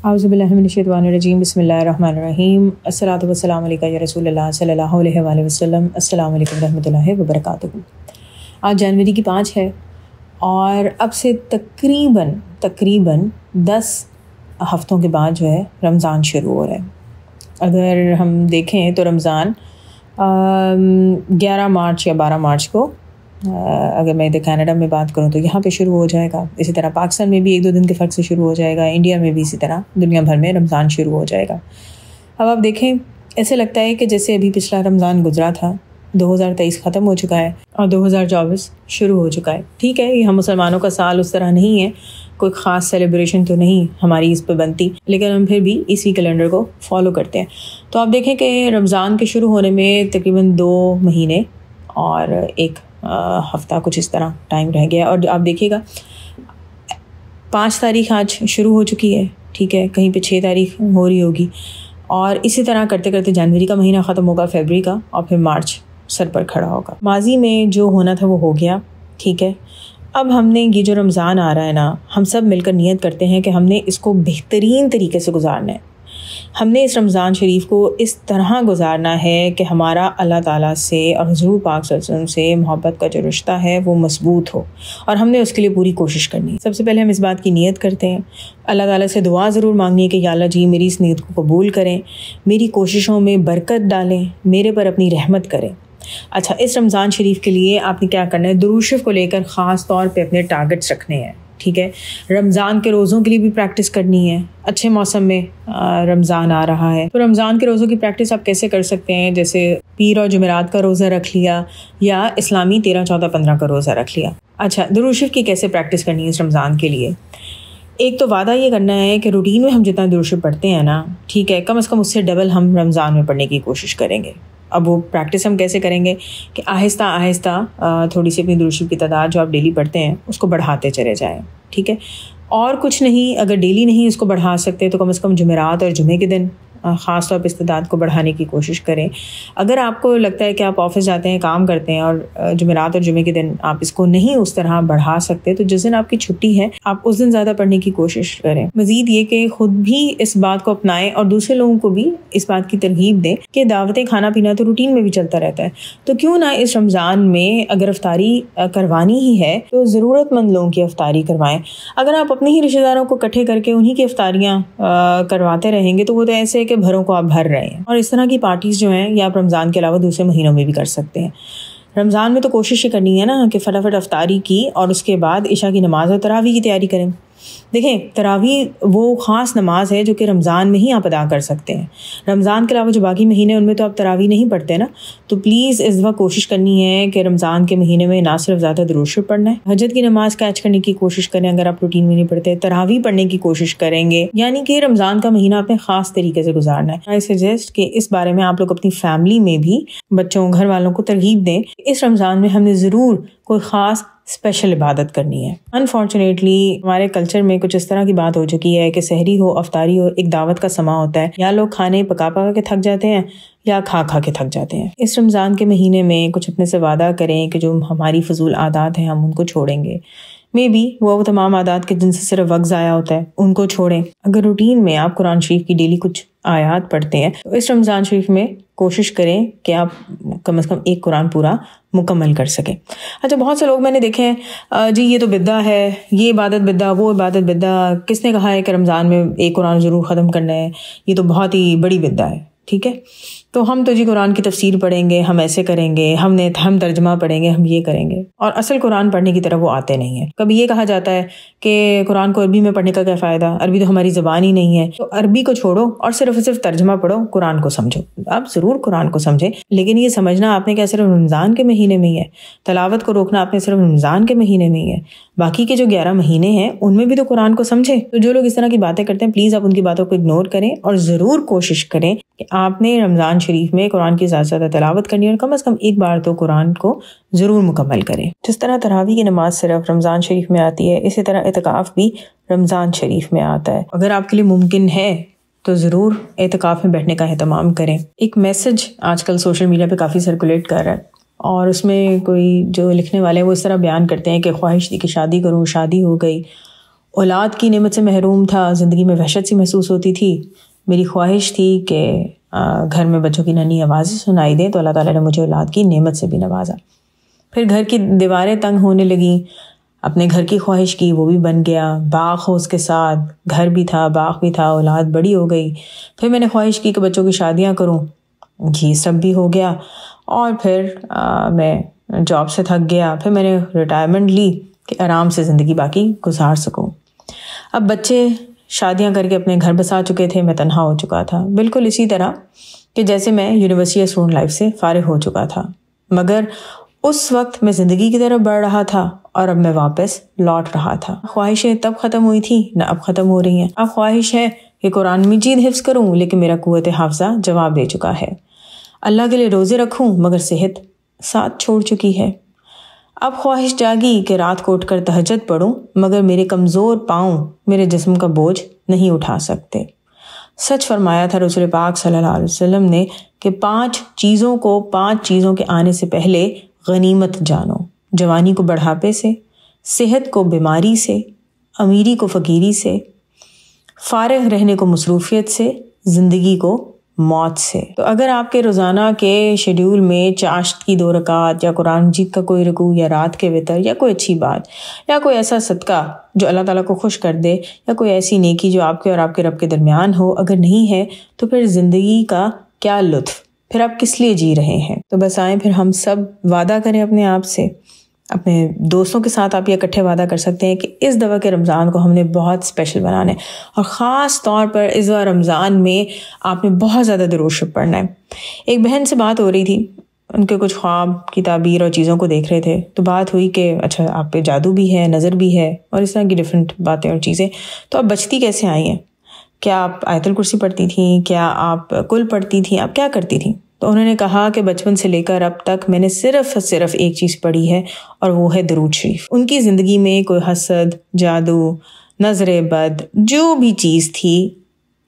اعوذ باللہ من الشیطان الرجیم، بسم اللہ الرحمن الرحیم، الصلاۃ والسلام علیکہ یا رسول اللہ صلی اللہ علیہ وآلہ وسلم۔ السلام علیکم ورحمۃ اللہ وبرکاتہ۔ آج جنوری کی 5 ہے اور اب سے تقریباً 10 ہفتوں کے بعد جو ہے رمضان شروع ہو رہا ہے۔ اگر ہم دیکھیں تو رمضان 11 مارچ یا 12 مارچ کو، اگر میں ادھر کینیڈا میں بات کروں تو یہاں پہ شروع ہو جائے گا۔ اسی طرح پاکستان میں بھی 1-2 دن کے فرق سے شروع ہو جائے گا، انڈیا میں بھی اسی طرح دنیا بھر میں رمضان شروع ہو جائے گا۔ اب آپ دیکھیں، ایسے لگتا ہے کہ جیسے ابھی پچھلا رمضان گزرا تھا، 2023 ختم ہو چکا ہے اور 2024 شروع ہو چکا ہے۔ ٹھیک ہے، یہ ہم مسلمانوں کا سال اس طرح نہیں ہے، کوئی خاص سیلیبریشن تو نہیں ہماری اس پہ بنتی، لیکن ہم پھر بھی اسی کیلنڈر کو فالو کرتے ہیں۔ تو آپ دیکھیں کہ رمضان کے شروع ہونے میں تقریباً 2 مہینے اور 1 ہفتہ کچھ اس طرح ٹائم رہ گیا، اور آپ دیکھیے گا 5 تاریخ آج شروع ہو چکی ہے، ٹھیک ہے، کہیں پہ 6 تاریخ ہو رہی ہوگی، اور اسی طرح کرتے کرتے جنوری کا مہینہ ختم ہوگا، فیبری کا، اور پھر مارچ سر پر کھڑا ہوگا۔ ماضی میں جو ہونا تھا وہ ہو گیا، ٹھیک ہے۔ اب ہم نے یہ جو رمضان آ رہا ہے نا، ہم سب مل کر نیت کرتے ہیں کہ ہم نے اس کو بہترین طریقے سے گزارنا ہے۔ ہم نے اس رمضان شریف کو اس طرح گزارنا ہے کہ ہمارا اللہ تعالیٰ سے اور حضور پاک صلی اللہ علیہ وسلم سے محبت کا جو رشتہ ہے وہ مضبوط ہو، اور ہم نے اس کے لیے پوری کوشش کرنی ہے۔ سب سے پہلے ہم اس بات کی نیت کرتے ہیں، اللہ تعالیٰ سے دعا ضرور مانگنی ہے کہ یا اللہ جی میری اس نیت کو قبول کریں، میری کوششوں میں برکت ڈالیں، میرے پر اپنی رحمت کریں۔ اچھا، اس رمضان شریف کے لیے آپ نے کیا کرنا ہے؟ درود شریف کو لے کر خاص طور پہ اپنے ٹارگٹس رکھنے ہیں، ٹھیک ہے۔ رمضان کے روزوں کے لیے بھی پریکٹس کرنی ہے، اچھے موسم میں رمضان آ رہا ہے، تو رمضان کے روزوں کی پریکٹس آپ کیسے کر سکتے ہیں؟ جیسے پیر اور جمعرات کا روزہ رکھ لیا، یا اسلامی 13، 14، 15 کا روزہ رکھ لیا۔ اچھا، درود شریف کی کیسے پریکٹس کرنی ہے اس رمضان کے لیے؟ ایک تو وعدہ یہ کرنا ہے کہ روٹین میں ہم جتنا درود شریف پڑھتے ہیں نا، ٹھیک ہے، کم از کم اس سے ڈبل ہم رمضان میں پڑھنے کی کوشش کریں گے۔ اب وہ پریکٹس ہم کیسے کریں گے کہ آہستہ آہستہ تھوڑی سی اپنی درود شریف کی تعداد جو آپ ڈیلی پڑھتے ہیں اس کو بڑھاتے چلے جائیں، ٹھیک ہے۔ اور کچھ نہیں، اگر ڈیلی نہیں اس کو بڑھا سکتے تو کم از کم جمعرات اور جمعے کے دن خاص طور پہ اس تعداد کو بڑھانے کی کوشش کریں۔ اگر آپ کو لگتا ہے کہ آپ آفس جاتے ہیں، کام کرتے ہیں، اور جمعرات اور جمعے کے دن آپ اس کو نہیں اس طرح بڑھا سکتے، تو جس دن آپ کی چھٹی ہے آپ اس دن زیادہ پڑھنے کی کوشش کریں۔ مزید یہ کہ خود بھی اس بات کو اپنائیں اور دوسرے لوگوں کو بھی اس بات کی ترغیب دیں کہ دعوتیں، کھانا پینا تو روٹین میں بھی چلتا رہتا ہے، تو کیوں نہ اس رمضان میں اگر افطاری کروانی ہی ہے تو ضرورت مند لوگوں کی افطاری کروائیں۔ اگر آپ اپنے ہی رشتہ داروں کو اکٹھے کر کے انہی کی افطاریاں کرواتے رہیں گے تو وہ تو ایسے کہ بھروں کو آپ بھر رہے ہیں، اور اس طرح کی پارٹیز جو ہیں یہ آپ رمضان کے علاوہ دوسرے مہینوں میں بھی کر سکتے ہیں۔ رمضان میں تو کوشش یہ کرنی ہے نا کہ فٹافٹ افطاری کی اور اس کے بعد عشاء کی نماز اور تراویح کی تیاری کریں۔ دیکھیں، تراویح وہ خاص نماز ہے جو کہ رمضان میں ہی آپ ادا کر سکتے ہیں۔ رمضان کے علاوہ جو باقی مہینے ان میں تو آپ تراویح نہیں پڑھتے نا، تو پلیز اس دفعہ کوشش کرنی ہے کہ رمضان کے مہینے میں نہ صرف زیادہ درود شریف پڑھنا ہے، حجت کی نماز کیچ کرنے کی کوشش کریں اگر آپ روٹین میں نہیں پڑھتے، تراویح پڑھنے کی کوشش کریں گے، یعنی کہ رمضان کا مہینہ اپنے خاص طریقے سے گزارنا ہے۔ آئی سجیسٹ کہ اس بارے میں آپ لوگ اپنی فیملی میں بھی بچوں، گھر والوں کو ترغیب دیں کہ اس رمضان میں ہم نے ضرور کوئی خاص اسپیشل عبادت کرنی ہے۔ انفارچونیٹلی ہمارے کلچر میں کچھ اس طرح کی بات ہو چکی ہے کہ سحری ہو، افطاری ہو، ایک دعوت کا سما ہوتا ہے، یا لوگ کھانے پکا کے تھک جاتے ہیں یا کھا کے تھک جاتے ہیں۔ اس رمضان کے مہینے میں کچھ اپنے سے وعدہ کریں کہ جو ہماری فضول عادات ہیں ہم ان کو چھوڑیں گے۔ میں بھی وہ تمام عادات کے جن سے صرف وقت ضائع ہوتا ہے ان کو چھوڑیں۔ اگر روٹین میں آپ قرآن شریف کی ڈیلی کچھ آیات پڑھتے ہیں تو اس رمضان شریف میں کوشش کریں کہ آپ کم از کم 1 قرآن پورا مکمل کر سکیں۔ اچھا، بہت سے لوگ میں نے دیکھے ہیں جی یہ تو بدعہ ہے، یہ عبادت بدعہ، وہ عبادت بدعہ، کس نے کہا ہے کہ رمضان میں 1 قرآن ضرور ختم کرنا ہے، یہ تو بہت ہی بڑی بدعہ ہے، ٹھیک ہے۔ تو ہم تو جی قرآن کی تفسیر پڑھیں گے، ہم ایسے کریں گے، ہم ترجمہ پڑھیں گے، ہم یہ کریں گے، اور اصل قرآن پڑھنے کی طرف وہ آتے نہیں ہیں۔ کبھی یہ کہا جاتا ہے کہ قرآن کو عربی میں پڑھنے کا کیا فائدہ، عربی تو ہماری زبان ہی نہیں ہے، تو عربی کو چھوڑو اور صرف ترجمہ پڑھو، قرآن کو سمجھو۔ آپ ضرور قرآن کو سمجھیں، لیکن یہ سمجھنا آپ نے کیا صرف رمضان کے مہینے میں ہی ہے، تلاوت کو روکنا آپ نے صرف رمضان کے مہینے میں ہی ہے، باقی کے جو 11 مہینے ہیں ان میں بھی تو قرآن کو سمجھیں۔ تو جو لوگ اس طرح کی باتیں کرتے ہیں پلیز آپ ان کی باتوں کو اگنور کریں، اور ضرور کوشش کریں کہ آپ نے رمضان شریف میں قرآن کی زیادہ سے زیادہ تلاوت کرنی ہے، اور کم از کم 1 بار تو قرآن کو ضرور مکمل کریں۔ جس طرح تراویح کی نماز صرف رمضان شریف میں آتی ہے، اسی طرح اعتکاف بھی رمضان شریف میں آتا ہے۔ اگر آپ کے لیے ممکن ہے تو ضرور اعتکاف میں بیٹھنے کا اہتمام کریں۔ ایک میسج آج کل سوشل میڈیا پہ کافی سرکولیٹ کر رہا ہے، اور اس میں کوئی جو لکھنے والے وہ اس طرح بیان کرتے ہیں کہ خواہش تھی کہ شادی کروں، شادی ہو گئی، اولاد کی نعمت سے محروم تھا، زندگی میں وحشت سی محسوس ہوتی تھی. میری خواہش تھی کہ گھر میں بچوں کی ننھی آوازیں سنائی دیں، تو اللہ تعالیٰ نے مجھے اولاد کی نعمت سے بھی نوازا. پھر گھر کی دیواریں تنگ ہونے لگیں، اپنے گھر کی خواہش کی، وہ بھی بن گیا. باغ ہو اس کے ساتھ، گھر بھی تھا، باغ بھی تھا، اولاد بڑی ہو گئی. پھر میں نے خواہش کی کہ بچوں کی شادیاں کروں، یہ سب بھی ہو گیا. اور پھر میں جاب سے تھک گیا. پھر میں نے ریٹائرمنٹ لی کہ آرام سے زندگی باقی گزار سکوں. اب بچے شادیاں کر کے اپنے گھر بسا چکے تھے، میں تنہا ہو چکا تھا، بالکل اسی طرح کہ جیسے میں یونیورسٹی اسٹوڈنٹ لائف سے فارغ ہو چکا تھا. مگر اس وقت میں زندگی کی طرف بڑھ رہا تھا اور اب میں واپس لوٹ رہا تھا. خواہشیں تب ختم ہوئی تھیں، نہ اب ختم ہو رہی ہیں. اب خواہش ہے کہ قرآن مجید حفظ کروں، لیکن میرا قوت حافظہ جواب دے چکا ہے. اللہ کے لیے روزے رکھوں، مگر صحت ساتھ چھوڑ چکی ہے. اب خواہش جاگی کہ رات کو اٹھ کر تہجد پڑھوں، مگر میرے کمزور پاؤں میرے جسم کا بوجھ نہیں اٹھا سکتے. سچ فرمایا تھا رسول پاک صلی اللہ علیہ وسلم نے کہ 5 چیزوں کے آنے سے پہلے غنیمت جانو. جوانی کو بڑھاپے سے، صحت کو بیماری سے، امیری کو فقیری سے، فارغ رہنے کو مصروفیت سے، زندگی کو موت سے. تو اگر آپ کے روزانہ کے شیڈیول میں چاشت کی 2 رکعات یا قرآن مجید کا کوئی رکوع یا رات کے وتر یا کوئی اچھی بات یا کوئی ایسا صدقہ جو اللہ تعالیٰ کو خوش کر دے یا کوئی ایسی نیکی جو آپ کے اور آپ کے رب کے درمیان ہو اگر نہیں ہے، تو پھر زندگی کا کیا لطف، پھر آپ کس لیے جی رہے ہیں؟ تو بس آئیں پھر ہم سب وعدہ کریں اپنے آپ سے. اپنے دوستوں کے ساتھ آپ یہ اکٹھے وعدہ کر سکتے ہیں کہ اس دفعہ کے رمضان کو ہم نے بہت اسپیشل بنانا ہے، اور خاص طور پر اس بار رمضان میں آپ نے بہت زیادہ درود شریف پڑھنا ہے. ایک بہن سے بات ہو رہی تھی، ان کے کچھ خواب کی تعبیر اور چیزوں کو دیکھ رہے تھے، تو بات ہوئی کہ اچھا آپ پہ جادو بھی ہے، نظر بھی ہے، اور اس طرح کی ڈفرینٹ باتیں اور چیزیں. تو آپ بچتی کیسے آئی ہیں؟ کیا آپ آیت الکرسی پڑھتی تھیں؟ کیا آپ کل پڑھتی تھیں؟ آپ کیا کرتی تھیں؟ تو انہوں نے کہا کہ بچپن سے لے کر اب تک میں نے صرف ایک چیز پڑھی ہے، اور وہ ہے درود شریف. ان کی زندگی میں کوئی حسد، جادو، نظر بد، جو بھی چیز تھی،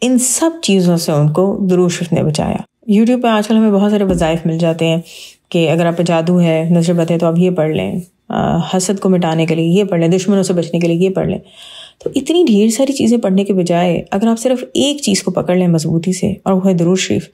ان سب چیزوں سے ان کو درود شریف نے بچایا. یوٹیوب پہ آج کل ہمیں بہت سارے وظائف مل جاتے ہیں کہ اگر آپ پہ جادو ہے، نظر بد ہے، تو آپ یہ پڑھ لیں، حسد کو مٹانے کے لیے یہ پڑھ لیں، دشمنوں سے بچنے کے لیے یہ پڑھ لیں. تو اتنی ڈھیر ساری چیزیں پڑھنے کے بجائے اگر آپ صرف ایک چیز کو پکڑ لیں مضبوطی سے، اور وہ ہے درود شریف،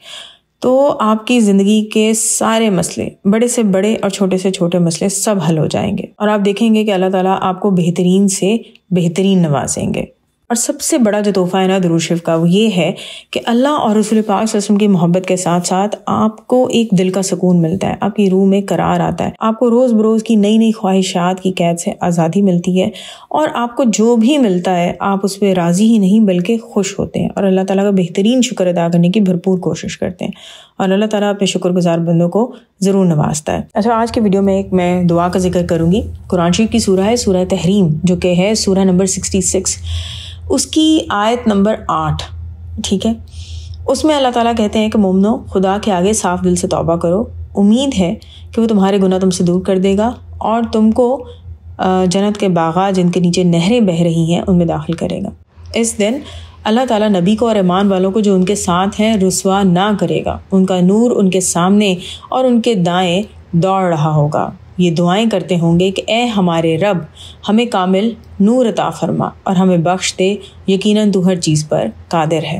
تو آپ کی زندگی کے سارے مسئلے، بڑے سے بڑے اور چھوٹے سے چھوٹے مسئلے سب حل ہو جائیں گے، اور آپ دیکھیں گے کہ اللہ تعالیٰ آپ کو بہترین سے بہترین نوازیں گے. اور سب سے بڑا جو تحفہ ہے نا درود شریف کا، وہ یہ ہے کہ اللہ اور رسول پاک صلی اللہ علیہ وسلم کی محبت کے ساتھ ساتھ آپ کو ایک دل کا سکون ملتا ہے، آپ کی روح میں قرار آتا ہے، آپ کو روز بروز کی نئی نئی خواہشات کی قید سے آزادی ملتی ہے، اور آپ کو جو بھی ملتا ہے آپ اس پہ راضی ہی نہیں بلکہ خوش ہوتے ہیں، اور اللہ تعالیٰ کا بہترین شکر ادا کرنے کی بھرپور کوشش کرتے ہیں، اور اللہ تعالیٰ اپنے شکر گزار بندوں کو ضرور نوازتا ہے. اچھا، آج کے ویڈیو میں میں دعا کا ذکر کروں گی. قرآن شریف کی سورہ ہے سورہ تحریم، جو کہ ہے سورہ نمبر 66، اس کی آیت نمبر 8. ٹھیک ہے، اس میں اللہ تعالیٰ کہتے ہیں کہ مومنو، خدا کے آگے صاف دل سے توبہ کرو، امید ہے کہ وہ تمہارے گناہ تم سے دور کر دے گا اور تم کو جنت کے باغات جن کے نیچے نہریں بہہ رہی ہیں ان میں داخل کرے گا. اس دن اللہ تعالیٰ نبی کو اور ایمان والوں کو جو ان کے ساتھ ہیں رسوا نہ کرے گا، ان کا نور ان کے سامنے اور ان کے دائیں دوڑ رہا ہوگا. یہ دعائیں کرتے ہوں گے کہ اے ہمارے رب، ہمیں کامل نور عطا فرما اور ہمیں بخش دے، یقیناً تو ہر چیز پر قادر ہے.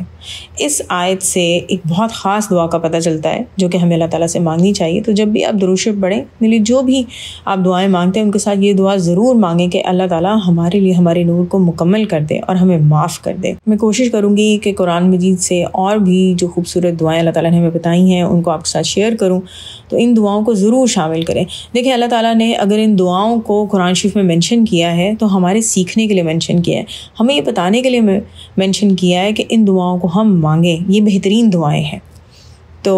اس آیت سے ایک بہت خاص دعا کا پتہ چلتا ہے جو کہ ہمیں اللہ تعالیٰ سے مانگنی چاہیے. تو جب بھی آپ درود شریف پڑھیں، یعنی جو بھی آپ دعائیں مانگتے ہیں ان کے ساتھ یہ دعا ضرور مانگیں کہ اللہ تعالیٰ ہمارے لیے ہمارے نور کو مکمل کر دے اور ہمیں معاف کر دے. میں کوشش کروں گی کہ قرآن مجید سے اور بھی جو خوبصورت دعائیں اللہ تعالیٰ نے ہمیں بتائی ہیں ان کو آپ کے ساتھ شیئر کروں، تو ان دعاؤں کو ضرور شامل کریں. دیکھیں، اللہ تعالیٰ نے اگر ان دعاؤں کو قرآن شریف میں مینشن کیا ہے تو ہمارے سیکھنے کے لیے مینشن کیا ہے، ہمیں یہ بتانے کے لیے مینشن کیا ہے کہ ان دعاؤں کو ہم مانگیں، یہ بہترین دعائیں ہیں. تو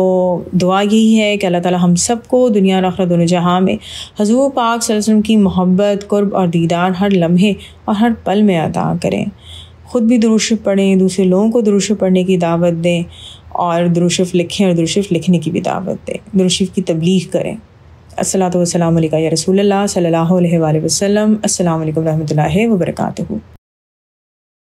دعا یہی ہے کہ اللہ تعالیٰ ہم سب کو دنیا اور آخرت دونوں جہاں میں حضور پاک صلی اللہ علیہ وسلم کی محبت، قرب اور دیدار ہر لمحے اور ہر پل میں عطا کریں. خود بھی درود شریف پڑھیں، دوسرے لوگوں کو درود شریف پڑھنے کی دعوت دیں، اور درود شریف لکھیں اور درود شریف لکھنے کی بھی دعوت دیں، درود شریف کی تبلیغ کریں. الصلاۃ والسلام علیکہ یا رسول اللہ صلی اللہ علیہ وآلہ وسلم. السلام علیکم ورحمۃ اللہ وبرکاتہ.